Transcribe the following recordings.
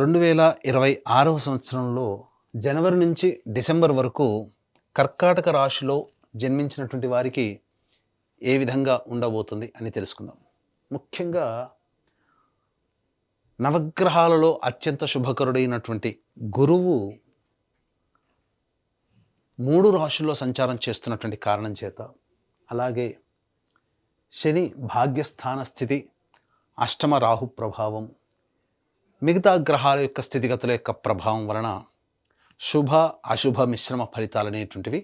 2026వ సంవత్సరంలో జనవరి నుంచి డిసెంబర్ వరకు కర్కాటక రాశిలో జన్మించినటువంటి వారికి ఏ విధంగా ఉండబోతుంది అని తెలుసుకుందాం. ముఖ్యంగా నవగ్రహాలలో అత్యంత శుభకరుడైనటువంటి గురువు 3 రాశుల్లో సంచారం చేస్తున్నటువంటి కారణం చేత, అలాగే శని భాగ్యస్థాన స్థితి, అష్టమ రాహు ప్రభావం, మిగతా గ్రహాల యొక్క స్థితిగతుల యొక్క ప్రభావం వలన శుభ అశుభ మిశ్రమ ఫలితాలు అనేటువంటివి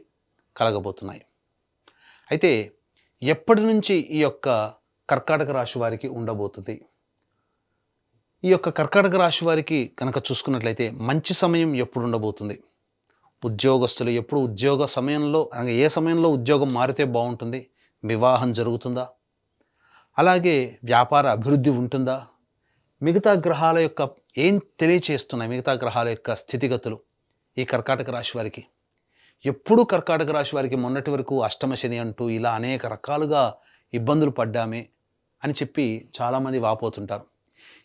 కలగబోతున్నాయి. అయితే ఎప్పటి నుంచి ఈ యొక్క కర్కాటక రాశి వారికి ఉండబోతుంది? ఈ యొక్క కర్కాటక రాశి వారికి కనుక చూసుకున్నట్లయితే మంచి సమయం ఎప్పుడు ఉండబోతుంది? ఉద్యోగస్తులు ఎప్పుడు ఉద్యోగ సమయంలో, అనగా ఏ సమయంలో ఉద్యోగం మారితే బాగుంటుంది? వివాహం జరుగుతుందా? అలాగే వ్యాపార అభివృద్ధి ఉంటుందా? మిగతా గ్రహాల యొక్క ఏం తెలియచేస్తున్నాయి? మిగతా గ్రహాల యొక్క స్థితిగతులు ఈ కర్కాటక రాశి వారికి ఎప్పుడు కర్కాటక రాశి వారికి మొన్నటి వరకు అష్టమ శని అంటూ ఇలా అనేక రకాలుగా ఇబ్బందులు పడ్డామే అని చెప్పి చాలామంది వాపోతుంటారు.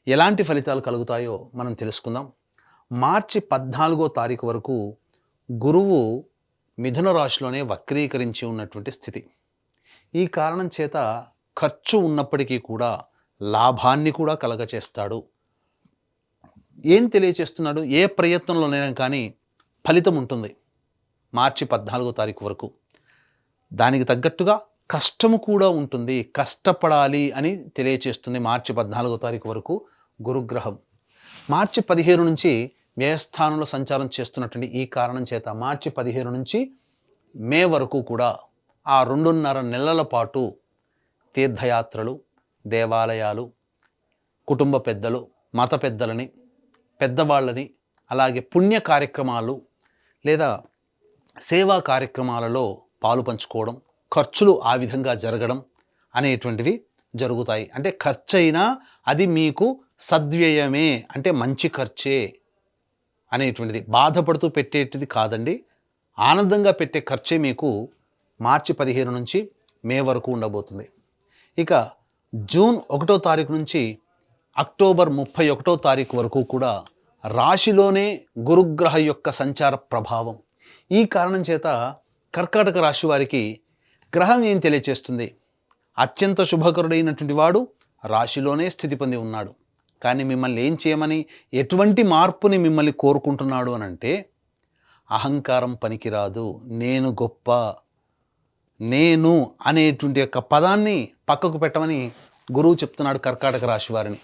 ఎలాంటి ఫలితాలు కలుగుతాయో మనం తెలుసుకుందాం. మార్చి 14వ తారీఖు వరకు గురువు మిథున రాశిలోనే వక్రీకరించి ఉన్నటువంటి స్థితి. ఈ కారణం చేత ఖర్చు ఉన్నప్పటికీ కూడా లాభాన్ని కూడా కలగచేస్తాడు. ఏం తెలియచేస్తున్నాడు? ఏ ప్రయత్నంలోనైనా కానీ ఫలితం ఉంటుంది మార్చి 14వ తారీఖు వరకు. దానికి తగ్గట్టుగా కష్టము కూడా ఉంటుంది, కష్టపడాలి అని తెలియచేస్తుంది మార్చి 14వ తారీఖు వరకు గురుగ్రహం. మార్చి 15 నుంచి వ్యయస్థానంలో సంచారం చేస్తున్నటువంటి ఈ కారణం చేత మార్చి 15 నుంచి మే వరకు కూడా ఆ 2.5 నెలల పాటు తీర్థయాత్రలు, దేవాలయాలు, కుటుంబ పెద్దలు, మత పెద్దలని, పెద్దవాళ్ళని, అలాగే పుణ్య కార్యక్రమాలు లేదా సేవా కార్యక్రమాలలో పాలు పంచుకోవడం, ఖర్చులు ఆ విధంగా జరగడం అనేటువంటివి జరుగుతాయి. అంటే ఖర్చైనా అది మీకు సద్వ్యయమే, అంటే మంచి ఖర్చే అనేటువంటిది. బాధపడుతూ పెట్టేటిది కాదండి, ఆనందంగా పెట్టే ఖర్చే మీకు మార్చి 15 నుంచి మే వరకు ఉండబోతుంది. ఇక జూన్ 1వ తారీఖు నుంచి అక్టోబర్ 31వ తారీఖు వరకు కూడా రాశిలోనే గురుగ్రహ యొక్క సంచార ప్రభావం. ఈ కారణం చేత కర్కాటక రాశి వారికి గ్రహం ఏం తెలియచేస్తుంది? అత్యంత శుభకరుడైనటువంటి వాడు రాశిలోనే స్థితి పొంది ఉన్నాడు. కానీ మిమ్మల్ని ఏం చేయమని, ఎటువంటి మార్పుని మిమ్మల్ని కోరుకుంటున్నాడు అని అంటే, అహంకారం పనికిరాదు, నేను గొప్ప, నేను అనేటువంటి యొక్క పదాన్ని పక్కకు పెట్టమని గురువు చెప్తున్నాడు కర్కాటక రాశి వారిని.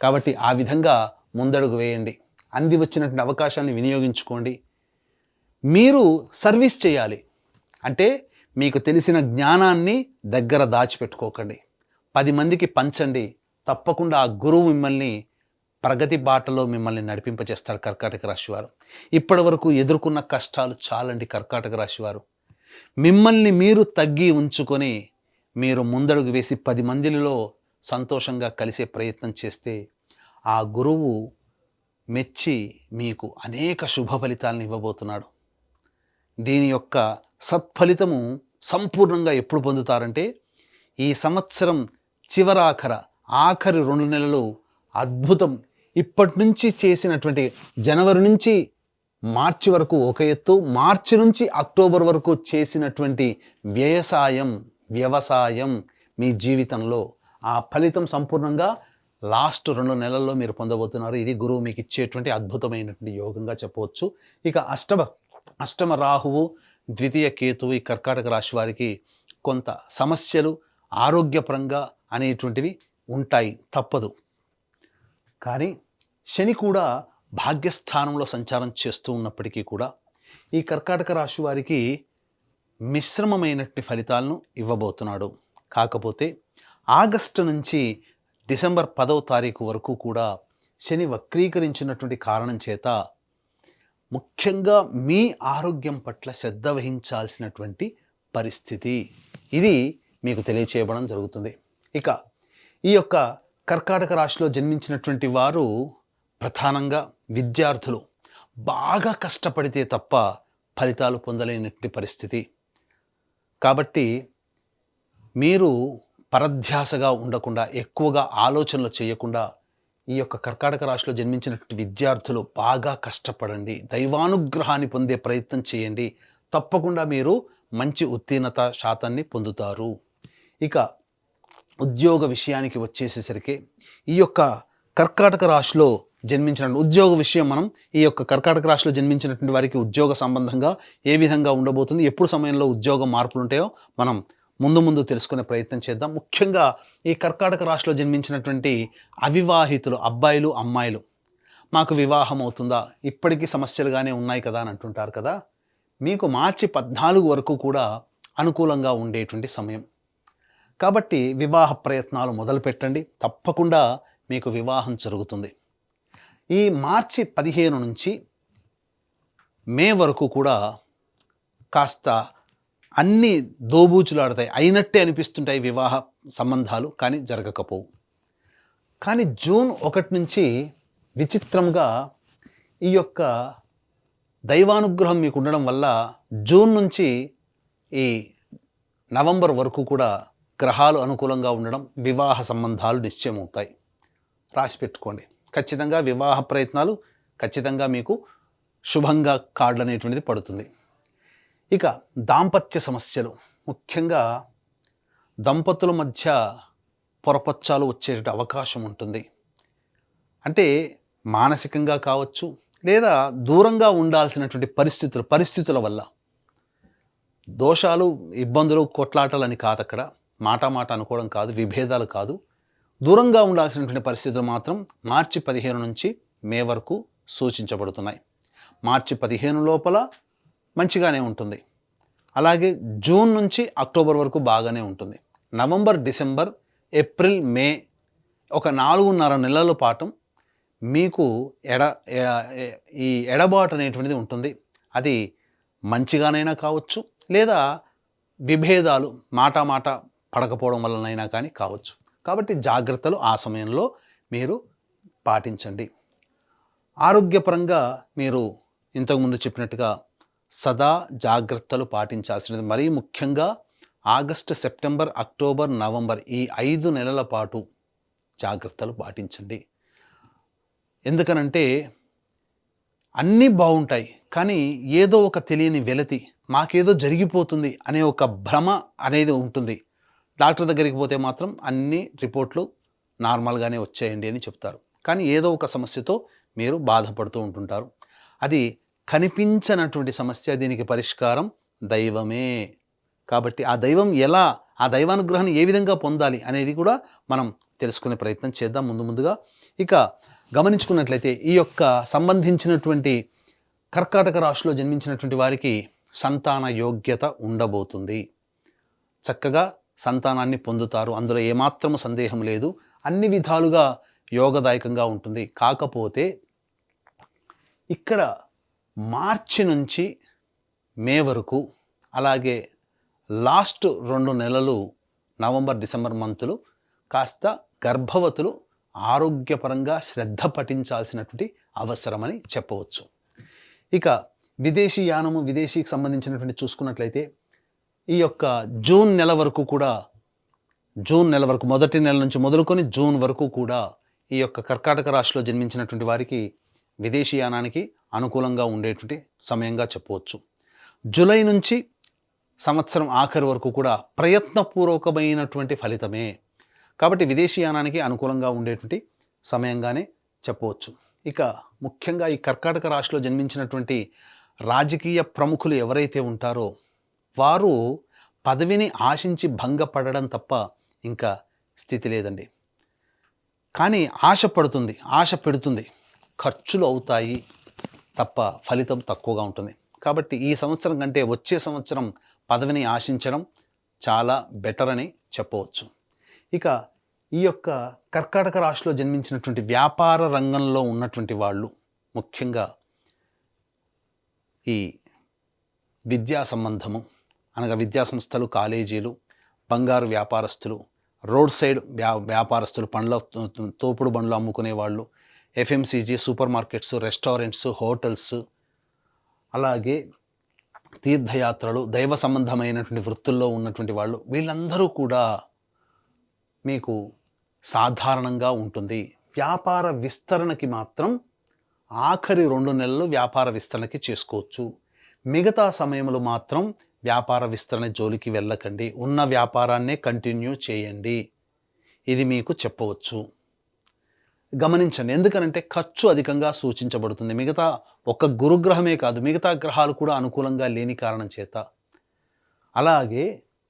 కాబట్టి ఆ విధంగా ముందడుగు వేయండి, అంది వచ్చినటువంటి అవకాశాన్ని వినియోగించుకోండి. మీరు సర్వీస్ చేయాలి అంటే మీకు తెలిసిన జ్ఞానాన్ని దగ్గర దాచిపెట్టుకోకండి, 10 మందికి పంచండి. తప్పకుండా ఆ గురువు మిమ్మల్ని ప్రగతి బాటలో మిమ్మల్ని నడిపింపచేస్తాడు కర్కాటక రాశి వారు. ఇప్పటి వరకు ఎదుర్కొన్న కష్టాలు చాలండి కర్కాటక రాశి వారు. మిమ్మల్ని మీరు తగ్గి ఉంచుకొని మీరు ముందడుగు వేసి 10 మందిలో సంతోషంగా కలిసే ప్రయత్నం చేస్తే ఆ గురువు మెచ్చి మీకు అనేక శుభ ఫలితాలను ఇవ్వబోతున్నాడు. దీని యొక్క సత్ఫలితము సంపూర్ణంగా ఎప్పుడు పొందుతారంటే, ఈ సంవత్సరం ఆఖరి 2 నెలలు అద్భుతం. ఇప్పటి నుంచి చేసినటువంటి జనవరి నుంచి మార్చి వరకు ఒక ఎత్తు, మార్చి నుంచి అక్టోబర్ వరకు చేసినటువంటి వ్యవసాయం మీ జీవితంలో ఆ ఫలితం సంపూర్ణంగా లాస్ట్ 2 నెలల్లో మీరు పొందబోతున్నారు. ఇది గురువు మీకు ఇచ్చేటువంటి అద్భుతమైనటువంటి యోగంగా చెప్పవచ్చు. ఇక అష్టమ రాహువు, ద్వితీయ కేతువు ఈ కర్కాటక రాశి వారికి కొంత సమస్యలు ఆరోగ్యపరంగా అనేటువంటివి ఉంటాయి, తప్పదు. కానీ శని కూడా భాగ్యస్థానంలో సంచారం చేస్తూ ఉన్నప్పటికీ కూడా ఈ కర్కాటక రాశి వారికి మిశ్రమమైనటువంటి ఫలితాలను ఇవ్వబోతున్నాడు. కాకపోతే ఆగస్టు నుంచి డిసెంబర్ 10వ తారీఖు వరకు కూడా శని వక్రీకరించినటువంటి కారణం చేత ముఖ్యంగా మీ ఆరోగ్యం పట్ల శ్రద్ధ వహించాల్సినటువంటి పరిస్థితి ఇది మీకు తెలియచేయబడం జరుగుతుంది. ఇక ఈ యొక్క కర్కాటక రాశిలో జన్మించినటువంటి వారు ప్రధానంగా విద్యార్థులు బాగా కష్టపడితే తప్ప ఫలితాలు పొందలేనటువంటి పరిస్థితి. కాబట్టి మీరు పరధ్యాసగా ఉండకుండా, ఎక్కువగా ఆలోచనలు చేయకుండా ఈ యొక్క కర్కాటక రాశిలో జన్మించినటువంటి విద్యార్థులు బాగా కష్టపడండి, దైవానుగ్రహాన్ని పొందే ప్రయత్నం చేయండి. తప్పకుండా మీరు మంచి ఉత్తీర్ణత శాతాన్ని పొందుతారు. ఇక ఉద్యోగ విషయానికి వచ్చేసేసరికి ఈ యొక్క కర్కాటక రాశిలో జన్మించిన ఉద్యోగ విషయం మనం ఈ యొక్క కర్కాటక రాశిలో జన్మించినటువంటి వారికి ఉద్యోగ సంబంధంగా ఏ విధంగా ఉండబోతుంది, ఎప్పుడు సమయంలో ఉద్యోగ మార్పులు ఉంటాయో మనం ముందు తెలుసుకునే ప్రయత్నం చేద్దాం. ముఖ్యంగా ఈ కర్కాటక రాశిలో జన్మించినటువంటి అవివాహితులు అబ్బాయిలు అమ్మాయిలు, మాకు వివాహం అవుతుందా, ఇప్పటికీ సమస్యలుగానే ఉన్నాయి కదా అని అంటుంటారు కదా, మీకు మార్చి 14 వరకు కూడా అనుకూలంగా ఉండేటువంటి సమయం. కాబట్టి వివాహ ప్రయత్నాలు మొదలుపెట్టండి, తప్పకుండా మీకు వివాహం జరుగుతుంది. ఈ మార్చి 15 నుంచి మే వరకు కూడా కాస్త అన్నీ దోబూచులాడతాయి, అయినట్టే అనిపిస్తుంటాయి వివాహ సంబంధాలు, కానీ జరగకపోవు. కానీ జూన్ 1 నుంచి విచిత్రంగా ఈ యొక్క దైవానుగ్రహం మీకు ఉండడం వల్ల జూన్ నుంచి ఈ నవంబర్ వరకు కూడా గ్రహాలు అనుకూలంగా ఉండడం, వివాహ సంబంధాలు నిశ్చయమవుతాయి. రాసి పెట్టుకోండి. ఖచ్చితంగా వివాహ ప్రయత్నాలు ఖచ్చితంగా మీకు శుభంగా కార్డులు అనేటువంటిది పడుతుంది. ఇక దాంపత్య సమస్యలు, ముఖ్యంగా దంపతుల మధ్య పొరపచ్చాలు వచ్చే అవకాశం ఉంటుంది. అంటే మానసికంగా కావచ్చు, లేదా దూరంగా ఉండాల్సినటువంటి పరిస్థితుల వల్ల దోషాలు, ఇబ్బందులు, కొట్లాటలని కాదు, అక్కడ మాట అనుకోవడం కాదు, విభేదాలు కాదు, దూరంగా ఉండాల్సినటువంటి పరిస్థితులు మాత్రం మార్చి 15 నుంచి మే వరకు సూచించబడుతున్నాయి. మార్చి 15 లోపల మంచిగానే ఉంటుంది. అలాగే జూన్ నుంచి అక్టోబర్ వరకు బాగానే ఉంటుంది. నవంబర్, డిసెంబర్, ఏప్రిల్, మే ఒక 4.5 నెలల పాటు మీకు ఈ ఎడబాటు అనేటువంటిది ఉంటుంది. అది మంచిగానైనా కావచ్చు, లేదా విభేదాలు మాట పడకపోవడం వలనైనా కానీ కావచ్చు. కాబట్టి జాగ్రత్తలు ఆ సమయంలో మీరు పాటించండి. ఆరోగ్యపరంగా మీరు ఇంతకుముందు చెప్పినట్టుగా సదా జాగ్రత్తలు పాటించాల్సినది. మరీ ముఖ్యంగా ఆగస్టు, సెప్టెంబర్, అక్టోబర్, నవంబర్ ఈ 5 నెలల పాటు జాగ్రత్తలు పాటించండి. ఎందుకనంటే అన్నీ బాగుంటాయి, కానీ ఏదో ఒక తెలియని వెలతి, మాకేదో జరిగిపోతుంది అనే ఒక భ్రమ అనేది ఉంటుంది. డాక్టర్ దగ్గరికి పోతే మాత్రం అన్ని రిపోర్ట్లు నార్మల్గానే వచ్చేయండి అని చెప్తారు. కానీ ఏదో ఒక సమస్యతో మీరు బాధపడుతూ ఉంటుంటారు. అది కనిపించనటువంటి సమస్య, దీనికి పరిష్కారం దైవమే. కాబట్టి ఆ దైవం ఆ దైవానుగ్రహాన్ని ఏ విధంగా పొందాలి అనేది కూడా మనం తెలుసుకునే ప్రయత్నం చేద్దాం ముందుగా. ఇక గమనించుకున్నట్లయితే ఈ యొక్క సంబంధించినటువంటి కర్కాటక రాశిలో జన్మించినటువంటి వారికి సంతాన యోగ్యత ఉండబోతుంది. చక్కగా సంతానాన్ని పొందుతారు, అందులో ఏమాత్రము సందేహం లేదు. అన్ని విధాలుగా యోగదాయకంగా ఉంటుంది. కాకపోతే ఇక్కడ మార్చి నుంచి మే వరకు, అలాగే లాస్ట్ 2 నెలలు నవంబర్, డిసెంబర్ మంతులు కాస్త గర్భవతులు ఆరోగ్యపరంగా శ్రద్ధ పఠించాల్సినటువంటి అవసరమని చెప్పవచ్చు. ఇక విదేశీ యానము, విదేశీకి సంబంధించినటువంటి చూసుకున్నట్లయితే ఈ యొక్క జూన్ నెల వరకు కూడా, మొదటి నెల నుంచి మొదలుకొని జూన్ వరకు కూడా ఈ యొక్క కర్కాటక రాశిలో జన్మించినటువంటి వారికి విదేశీ యానానికి అనుకూలంగా ఉండేటువంటి సమయంగా చెప్పవచ్చు. జూలై నుంచి సంవత్సరం ఆఖరి వరకు కూడా ప్రయత్నపూర్వకమైనటువంటి ఫలితమే. కాబట్టి విదేశీ యానానికి అనుకూలంగా ఉండేటువంటి సమయంగానే చెప్పవచ్చు. ఇక ముఖ్యంగా ఈ కర్కాటక రాశిలో జన్మించినటువంటి రాజకీయ ప్రముఖులు ఎవరైతే ఉంటారో వారు పదవిని ఆశించి భంగపడడం తప్ప ఇంకా స్థితి లేదండి. కానీ ఆశ పెడుతుంది, ఖర్చులు అవుతాయి తప్ప ఫలితం తక్కువగా ఉంటుంది. కాబట్టి ఈ సంవత్సరం కంటే వచ్చే సంవత్సరం పదవిని ఆశించడం చాలా బెటర్ అని చెప్పవచ్చు. ఇక ఈ యొక్క కర్కాటక రాశిలో జన్మించినటువంటి వ్యాపార రంగంలో ఉన్నటువంటి వాళ్ళు, ముఖ్యంగా ఈ విద్యా సంబంధము అనగా విద్యా సంస్థలు, కాలేజీలు, బంగారు వ్యాపారస్తులు, రోడ్ సైడ్ వ్యాపారస్తులు, తోపుడు బండ్లు అమ్ముకునే వాళ్ళు, FMCG, super markets, restaurants, hotels, అలాగే తీర్థయాత్రలు, దైవ సంబంధమైనటువంటి వృత్తుల్లో ఉన్నటువంటి వాళ్ళు, వీళ్ళందరూ కూడా మీకు సాధారణంగా ఉంటుంది. వ్యాపార విస్తరణకి మాత్రం ఆఖరి 2 నెలలు వ్యాపార విస్తరణకి చేసుకోవచ్చు. మిగతా సమయంలో మాత్రం వ్యాపార విస్తరణ జోలికి వెళ్ళకండి. ఉన్న వ్యాపారాన్నే కంటిన్యూ చేయండి. ఇది మీకు చెప్పవచ్చు. గమనించండి, ఎందుకనంటే ఖర్చు అధికంగా సూచించబడుతుంది. మిగతా ఒక్క గురుగ్రహమే కాదు, మిగతా గ్రహాలు కూడా అనుకూలంగా లేని కారణం చేత. అలాగే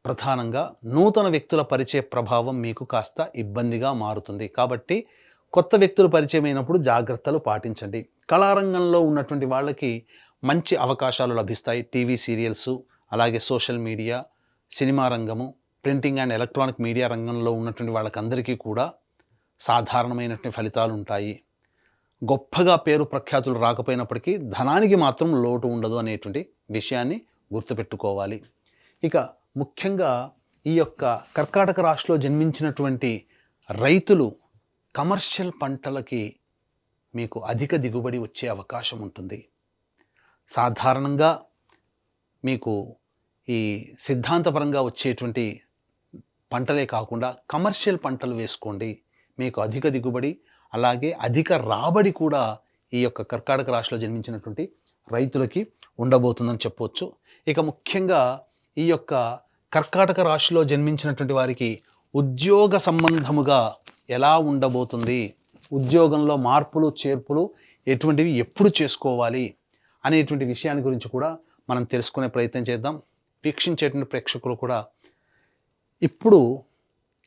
ప్రధానంగా నూతన వ్యక్తుల పరిచయ ప్రభావం మీకు కాస్త ఇబ్బందిగా మారుతుంది. కాబట్టి కొత్త వ్యక్తులు పరిచయం అయినప్పుడు జాగ్రత్తలు పాటించండి. కళారంగంలో ఉన్నటువంటి వాళ్ళకి మంచి అవకాశాలు లభిస్తాయి. టీవీ సీరియల్స్, అలాగే సోషల్ మీడియా, సినిమా రంగము, ప్రింటింగ్ అండ్ ఎలక్ట్రానిక్ మీడియా రంగంలో ఉన్నటువంటి వాళ్ళకందరికీ కూడా సాధారణమైనటువంటి ఫలితాలు ఉంటాయి. గొప్పగా పేరు ప్రఖ్యాతులు రాకపోయినప్పటికీ ధనానికి మాత్రం లోటు ఉండదు అనేటువంటి విషయాన్ని గుర్తుపెట్టుకోవాలి. ఇక ముఖ్యంగా ఈ యొక్క కర్కాటక రాశిలో జన్మించినటువంటి రైతులు కమర్షియల్ పంటలకి మీకు అధిక దిగుబడి వచ్చే అవకాశం ఉంటుంది. సాధారణంగా మీకు ఈ సిద్ధాంతపరంగా వచ్చేటువంటి పంటలే కాకుండా కమర్షియల్ పంటలు వేసుకోండి. మీకు అధిక దిగుబడి, అలాగే అధిక రాబడి కూడా ఈ యొక్క కర్కాటక రాశిలో జన్మించినటువంటి రైతులకి ఉండబోతుందని చెప్పవచ్చు. ఇక ముఖ్యంగా ఈ యొక్క కర్కాటక రాశిలో జన్మించినటువంటి వారికి ఉద్యోగ సంబంధముగా ఎలా ఉండబోతుంది, ఉద్యోగంలో మార్పులు చేర్పులు ఎటువంటివి ఎప్పుడు చేసుకోవాలి అనేటువంటి విషయాన్ని గురించి కూడా మనం తెలుసుకునే ప్రయత్నం చేద్దాం. వీక్షించేటువంటి ప్రేక్షకులు కూడా ఇప్పుడు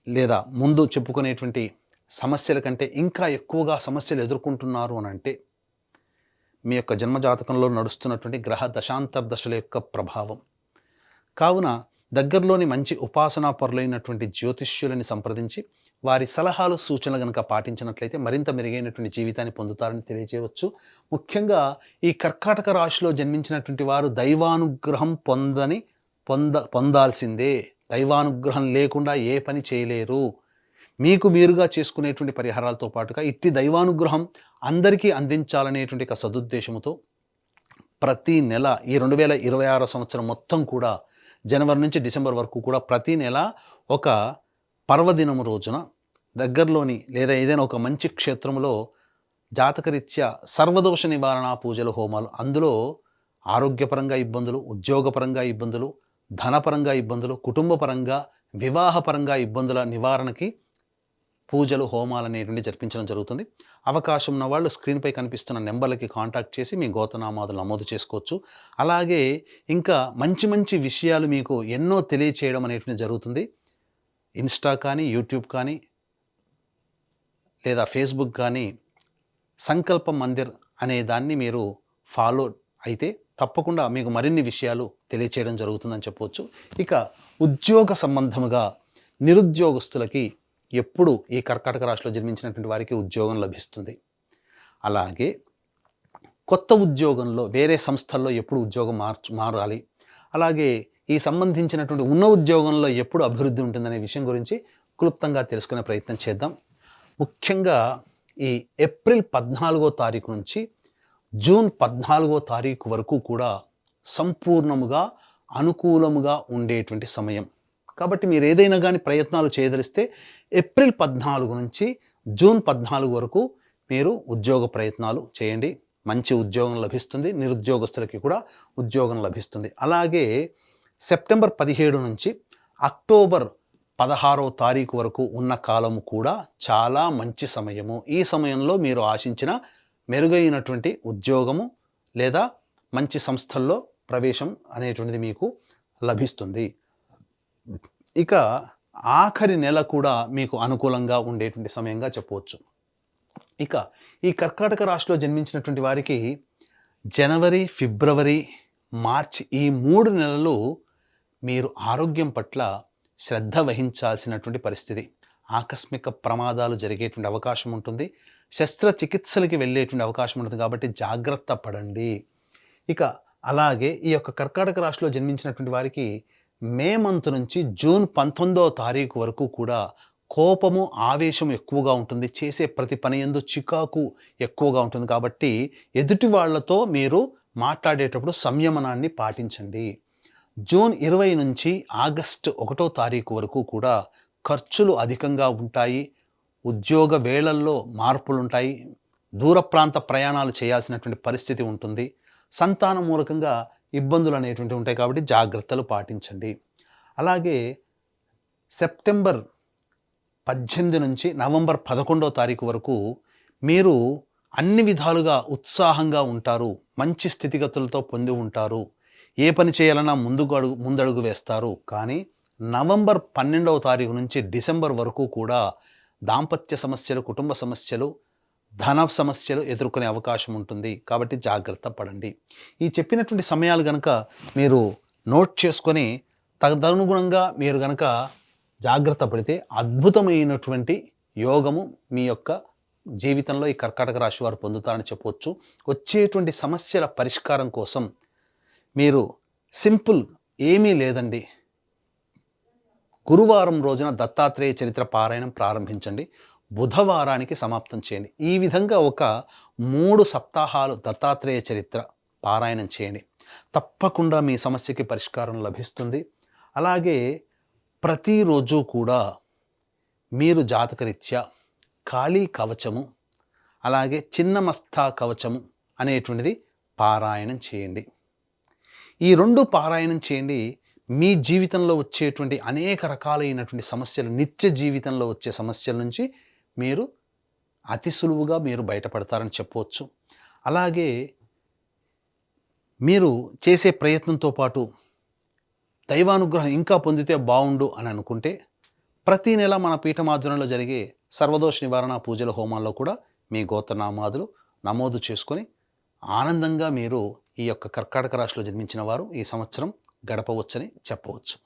లేదా ముందు చెప్పుకునేటువంటి సమస్యల కంటే ఇంకా ఎక్కువగా సమస్యలు ఎదుర్కొంటున్నారు అని అంటే మీ యొక్క జన్మజాతకంలో నడుస్తున్నటువంటి గ్రహ దశాంతర్దశల యొక్క ప్రభావం. కావున దగ్గరలోని మంచి ఉపాసనా పరులైనటువంటి జ్యోతిష్యులని సంప్రదించి వారి సలహాలు సూచనలు కనుక పాటించినట్లయితే మరింత మెరుగైనటువంటి జీవితాన్ని పొందుతారని తెలియజేయవచ్చు. ముఖ్యంగా ఈ కర్కాటక రాశిలో జన్మించినటువంటి వారు దైవానుగ్రహం పొందాల్సిందే. దైవానుగ్రహం లేకుండా ఏ పని చేయలేరు. మీకు మీరుగా చేసుకునేటువంటి పరిహారాలతో పాటుగా ఇట్టి దైవానుగ్రహం అందరికీ అందించాలనేటువంటి ఒక సదుద్దేశంతో ప్రతి నెల ఈ 2026 సంవత్సరం మొత్తం కూడా జనవరి నుంచి డిసెంబర్ వరకు కూడా ప్రతి నెల ఒక పర్వదినము రోజున దగ్గరలోని లేదా ఏదైనా ఒక మంచి క్షేత్రంలో జాతకరీత్యా సర్వదోష నివారణ పూజలు, హోమాలు, అందులో ఆరోగ్యపరంగా ఇబ్బందులు, ఉద్యోగపరంగా ఇబ్బందులు, ధనపరంగా ఇబ్బందులు, కుటుంబపరంగా, వివాహపరంగా ఇబ్బందుల నివారణకి పూజలు, హోమాలు అనేటువంటి జరిపించడం జరుగుతుంది. అవకాశం ఉన్న వాళ్ళు స్క్రీన్పై కనిపిస్తున్న నెంబర్లకి కాంటాక్ట్ చేసి మీ గోత్రనామాదులు నమోదు చేసుకోవచ్చు. అలాగే ఇంకా మంచి మంచి విషయాలు మీకు ఎన్నో తెలియచేయడం అనేటువంటి జరుగుతుంది. ఇన్స్టా కానీ, యూట్యూబ్ కానీ, లేదా ఫేస్బుక్ కానీ సంకల్ప మందిర్ అనే దాన్ని మీరు ఫాలో అయితే తప్పకుండా మీకు మరిన్ని విషయాలు తెలియచేయడం జరుగుతుందని చెప్పవచ్చు. ఇక ఉద్యోగ సంబంధముగా నిరుద్యోగస్తులకి ఎప్పుడు ఈ కర్కాటక రాశిలో జన్మించినటువంటి వారికి ఉద్యోగం లభిస్తుంది. అలాగే కొత్త ఉద్యోగంలో వేరే సంస్థల్లో ఎప్పుడు ఉద్యోగం మారాలి, అలాగే ఈ సంబంధించినటువంటి ఉన్న ఉద్యోగంలో ఎప్పుడు అభివృద్ధి ఉంటుందనే విషయం గురించి క్లుప్తంగా తెలుసుకునే ప్రయత్నం చేద్దాం. ముఖ్యంగా ఈ ఏప్రిల్ 14వ తారీఖు నుంచి జూన్ 14వ తారీఖు వరకు కూడా సంపూర్ణముగా అనుకూలముగా ఉండేటువంటి సమయం. కాబట్టి మీరు ఏదైనా కానీ ప్రయత్నాలు చేయదలిస్తే ఏప్రిల్ 14 నుంచి జూన్ 14 వరకు మీరు ఉద్యోగ ప్రయత్నాలు చేయండి. మంచి ఉద్యోగం లభిస్తుంది. నిరుద్యోగస్తులకి కూడా ఉద్యోగం లభిస్తుంది. అలాగే సెప్టెంబర్ 17 నుంచి అక్టోబర్ 16వ తారీఖు వరకు ఉన్న కాలము కూడా చాలా మంచి సమయము. ఈ సమయంలో మీరు ఆశించిన మెరుగైనటువంటి ఉద్యోగము లేదా మంచి సంస్థల్లో ప్రవేశం అనేటువంటిది మీకు లభిస్తుంది. ఇక ఆఖరి నెల కూడా మీకు అనుకూలంగా ఉండేటువంటి సమయంగా చెప్పవచ్చు. ఇక ఈ కర్కాటక రాశిలో జన్మించినటువంటి వారికి జనవరి, ఫిబ్రవరి, మార్చి ఈ 3 నెలలు మీరు ఆరోగ్యం పట్ల శ్రద్ధ వహించాల్సినటువంటి పరిస్థితి. ఆకస్మిక ప్రమాదాలు జరిగేటువంటి అవకాశం ఉంటుంది. శస్త్రచికిత్సలకి వెళ్ళేటువంటి అవకాశం ఉంటుంది. కాబట్టి జాగ్రత్త పడండి. ఇక అలాగే ఈ యొక్క కర్కాటక రాశిలో జన్మించినటువంటి వారికి మే మంత్ నుంచి జూన్ 19వ తారీఖు వరకు కూడా కోపము, ఆవేశం ఎక్కువగా ఉంటుంది. చేసే ప్రతి పని యందు చికాకు ఎక్కువగా ఉంటుంది. కాబట్టి ఎదుటి వాళ్లతో మీరు మాట్లాడేటప్పుడు సంయమనాన్ని పాటించండి. జూన్ 20 నుంచి ఆగస్టు 1వ తారీఖు వరకు కూడా ఖర్చులు అధికంగా ఉంటాయి. ఉద్యోగ వేళల్లో మార్పులుంటాయి. దూర ప్రాంత ప్రయాణాలు చేయాల్సినటువంటి పరిస్థితి ఉంటుంది. సంతాన మూలకంగా ఇబ్బందులు అనేటువంటివి ఉంటాయి కాబట్టి జాగ్రత్తలు పాటించండి. అలాగే సెప్టెంబర్ 18 నుంచి నవంబర్ 11వ తారీఖు వరకు మీరు అన్ని విధాలుగా ఉత్సాహంగా ఉంటారు. మంచి స్థితిగతులతో పొంది ఉంటారు. ఏ పని చేయాలన్నా ముందడుగు వేస్తారు. కానీ నవంబర్ 12వ తారీఖు నుంచి డిసెంబర్ వరకు కూడా దాంపత్య సమస్యలు, కుటుంబ సమస్యలు, ధన సమస్యలు ఎదుర్కొనే అవకాశం ఉంటుంది. కాబట్టి జాగ్రత్త పడండి. ఈ చెప్పినటువంటి సమయాలు గనక మీరు నోట్ చేసుకొని తదనుగుణంగా మీరు గనక జాగ్రత్త పడితే అద్భుతమైనటువంటి యోగము మీ యొక్క జీవితంలో ఈ కర్కాటక రాశి వారు పొందుతారని చెప్పవచ్చు. వచ్చేటువంటి సమస్యల పరిష్కారం కోసం మీరు సింపుల్ ఏమీ లేదండి, గురువారం రోజున దత్తాత్రేయ చరిత్ర పారాయణం ప్రారంభించండి. బుధవారానికి సమాప్తం చేయండి. ఈ విధంగా ఒక 3 సప్తాహాలు దత్తాత్రేయ చరిత్ర పారాయణం చేయండి. తప్పకుండా మీ సమస్యకి పరిష్కారం లభిస్తుంది. అలాగే ప్రతిరోజు కూడా మీరు జాతకరీత్యా కాళీ కవచము, అలాగే చిన్నమస్తా కవచము అనేటువంటిది పారాయణం చేయండి. ఈ 2 పారాయణం చేయండి. మీ జీవితంలో వచ్చేటువంటి అనేక రకాలైనటువంటి సమస్యలు, నిత్య జీవితంలో వచ్చే సమస్యల నుంచి మీరు అతి సులువుగా మీరు బయటపడతారని చెప్పవచ్చు. అలాగే మీరు చేసే ప్రయత్నంతో పాటు దైవానుగ్రహం ఇంకా పొందితే బాగుండు అని అనుకుంటే ప్రతి నెల మన పీఠమాధ్వర్యంలో జరిగే సర్వదోష నివారణ పూజల హోమాల్లో కూడా మీ గోత్రనామాదులు నమోదు చేసుకొని ఆనందంగా మీరు ఈ యొక్క కర్కాటక రాశిలో జన్మించిన వారు ఈ సంవత్సరం గడపవచ్చని చెప్పవచ్చు.